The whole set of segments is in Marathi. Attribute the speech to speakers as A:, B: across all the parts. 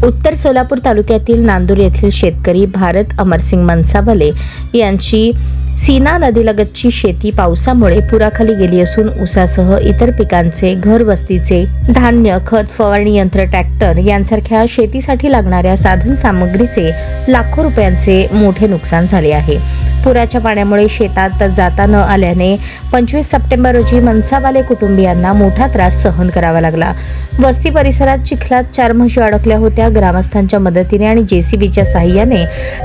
A: उत्तर सोलापूर तालुक्यातील नांदूर येथील शेतकरी भारत अमरसिंग मनसावले यांची सीना नदीलगतची शेती पावसामुळे पुराखाली गेली असून ऊसासह इतर पिकांचे, घर वस्तीचे धान्य, खत, फवारणी यंत्र, ट्रॅक्टर यांसारख्या शेतीसाठी लागणाऱ्या साधन सामग्रीचे लाखो रुपयांचे मोठे नुकसान झाले आहे। पुराच्या पाण्यामुळे शेतात जाता न आल्याने 25 सप्टेंबर रोजी मनसावाले कुटुंबियांना मोठा त्रास सहन करावा लागला। वस्ती परिसरात चिखलात 4 म्हशी अडकल्या होत्या। ग्रामस्थांच्या मदतीने आणि जेसीबीच्या साहाय्याने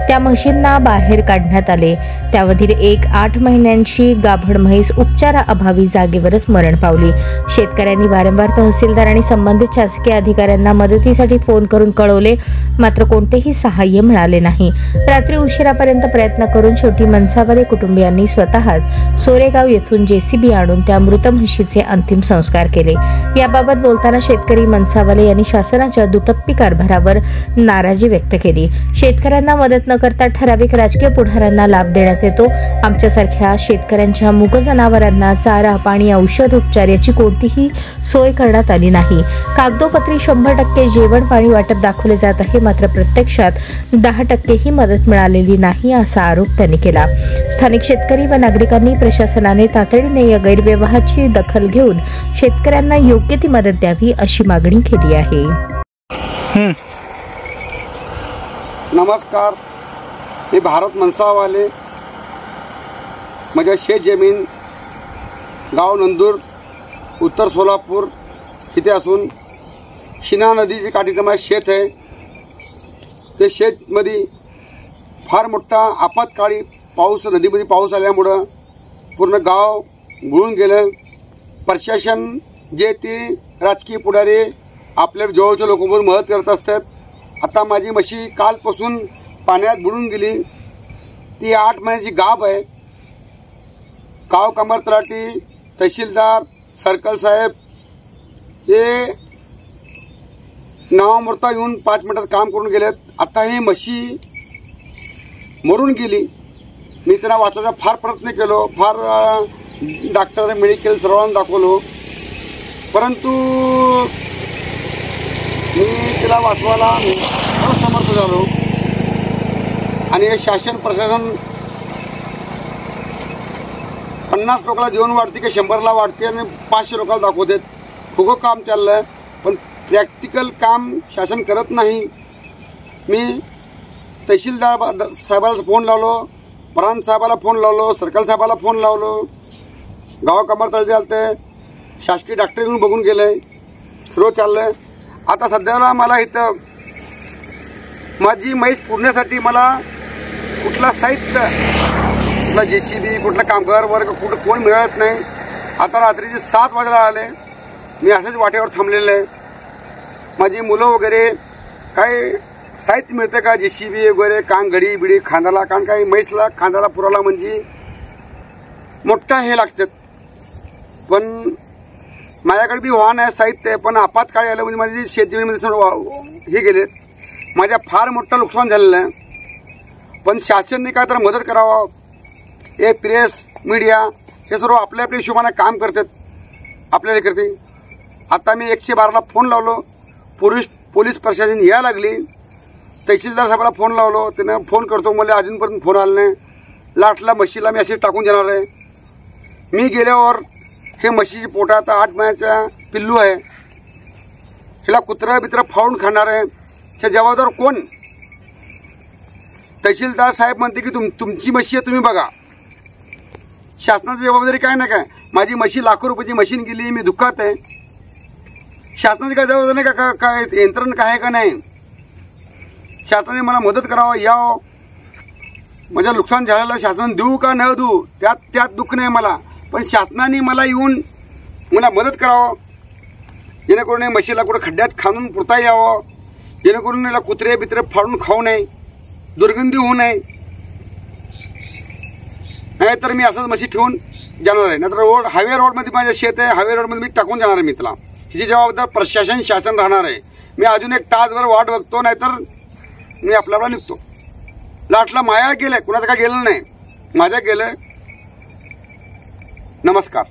A: त्या म्हशींना बाहेर काढण्यात आले। त्यामधील एक 8 महिन्यांची गाभण म्हैस उपचाराअभावी जागेवरच मरण पावली। शेतकऱ्यांनी वारंवार तहसीलदार आणि संबंधित शासकीय अधिकाऱ्यांना मदतीसाठी फोन करून कळवले, मात्र कोणतेही सहाय्य मिळाले नाही। रात्री उशिरापर्यंत प्रयत्न करून शेवटी मनसावाले कुटुंबियांनी स्वतःच सोरेगाव येथून जेसीबी आणून त्या मृत म्हशीचे अंतिम संस्कार केले। याबाबत बोलताना शेतकरी मनसावाले यांनी शासनाच्या दुटप्पी कारभारावर नाराजी व्यक्त केली। शेतकऱ्यांना मदत न करता ठराविक राजकीय पुढाऱ्यांना लाभ देण्यात येतो। आमच्यासारख्या शेतकऱ्यांच्या मूग जनावरांना चारा, पाणी, औषध, उपचार याची कोणतीही सोय करण्यात आली नाही। कागदोपत्री 100% जेवण, पाणी वाटप दाखवले जात आहे, मात्र प्रत्यक्षात 10% ही मदत मिळालेली नाही असा आरोप त्यांनी केला। स्थानिक शेतकरी व नागरिकांनी प्रशासनाने तातडीने या गैरव्यवहाराची दखल घेऊन शेतकऱ्यांना योग्य ती मदत द्यावी अशी मागणी केली आहे।
B: नमस्कार, मी भारत मनसावाले। माझ्या शेत जमीन गाव नंदूर, उत्तर सोलापूर इथे असून सीना नदीची काठीचं माझे शेत आहे। ते शेतमध्ये फार मोठा आपत्काळी पाऊस, नदीमध्ये पाऊस आल्यामुळं पूर्ण गाव बुडून गेलं। प्रशासन जे ते राजकीय पुढारी आपल्या जवळच्या लोकांवर मदत करत असतात। आता माझी म्हशी कालपासून पाण्यात बुडून गेली। ती 8 महिन्याची गाभ आहे। गाव कामर तलाठी, तहसीलदार, सर्कल साहेब हे नावामोर्ता येऊन 5 मिनिटात काम करून गेलेत। आता ही म्हशी मरून गेली। मी त्यांना वाचवायचा फार प्रयत्न केलो, फार डॉक्टर, मेडिकल सर्वांना दाखवलो, परंतु मी तिला वाचवायला असमर्थ झालो। आणि हे शासन प्रशासन 50 लोकांना जेवण वाढते की 100ला वाढते आणि 500 लोकांना दाखवतात। खूप काम चाललंय, पण प्रॅक्टिकल काम शासन करत नाही। मी तहसीलदार साहेबाला फोन लावलो, प्रधान साहेबाला फोन लावलो, सर्कल साहेबाला फोन लावलो, गाव कामर तळी आलते, शासकीय डॉक्टर येऊन बघून गेले, सर्व चाललंय। आता सध्याला मला इथं माझी म्हैस पुरण्यासाठी मला कुठला साहित्य, कुठला जेसीबी, कुठला कामगार वर्ग, कुठं कोण मिळत नाही। आता रात्रीचे 7 वाजता आले, मी असंच वाटेवर थांबलेलं आहे। माझी मुलं वगैरे काय साहित्य मिळतं का, जेसीबी वगैरे, घडी बिडी खांद्याला, कारण काही म्हैसला खांद्याला पुराला म्हणजे मोठा हे लागतात। पण माझ्याकडे बी वाहन आहे, साहित्य आहे, पण आपत्काळी आलं म्हणजे माझी शेतजमीमध्ये सर्व हे गेलेत। माझ्या फार मोठं नुकसान झालेलं आहे। पण शासनाने काय तर मदत करावं। हे प्रेस, मीडिया हे सर्व आपल्या आपल्या हिशोबाने काम करतात, आपल्याला करते। आता मी 112ला फोन लावलो, पोलीस प्रशासन यायला लागली। तहसीलदार साहेबाला फोन लावलो, त्यानं फोन करतो मला, अजूनपर्यंत फोन आला नाही। लाटला म्हशीला मी असे टाकून देणार आहे। मी गेल्यावर हे म्हशीची पोटात 8 महिन्याचा पिल्लू आहे, हिला कुत्रा बित्र फावून खाणार आहे, ह्या जबाबदार कोण? तहसीलदार साहेब म्हणते की तुमची म्हशी आहे, तुम्ही बघा। शासनाची जबाबदारी काय ना काय। माझी म्हशी लाखो रुपयाची मशीन गेली, मी दुःखात आहे। शासनाची काय जबाबदारी नाही का? काय यंत्रणा काय आहे का नाही? शासनाने मला मदत करावं, यावं। माझं नुकसान झालेलं शासनाने देऊ का न देऊ त्यात दुःख नाही मला, पण शासनाने मला येऊन मला मदत करावं, जेणेकरून म्हशीला कुठं खड्ड्यात खाणून पुरता यावं, जेणेकरून याला कुत्रे बित्रे फाडून खाऊ नये, दुर्गंधी होऊ नये। नाहीतर मी असंच म्हशी ठेवून जाणार आहे। नाहीतर हायवे रोडमध्ये माझं शेत आहे, हायवे रोडमध्ये मी टाकून जाणार आहे। मी त्याला हिची जबाबदार प्रशासन, शासन राहणार आहे। मी अजून 1 तासभर वाट बघतो, नाहीतर मी आपल्याला निघतो। लाटला माया गेलाय, कुणाचं काय गेलं नाही, माझ्या गेलंय। नमस्कार।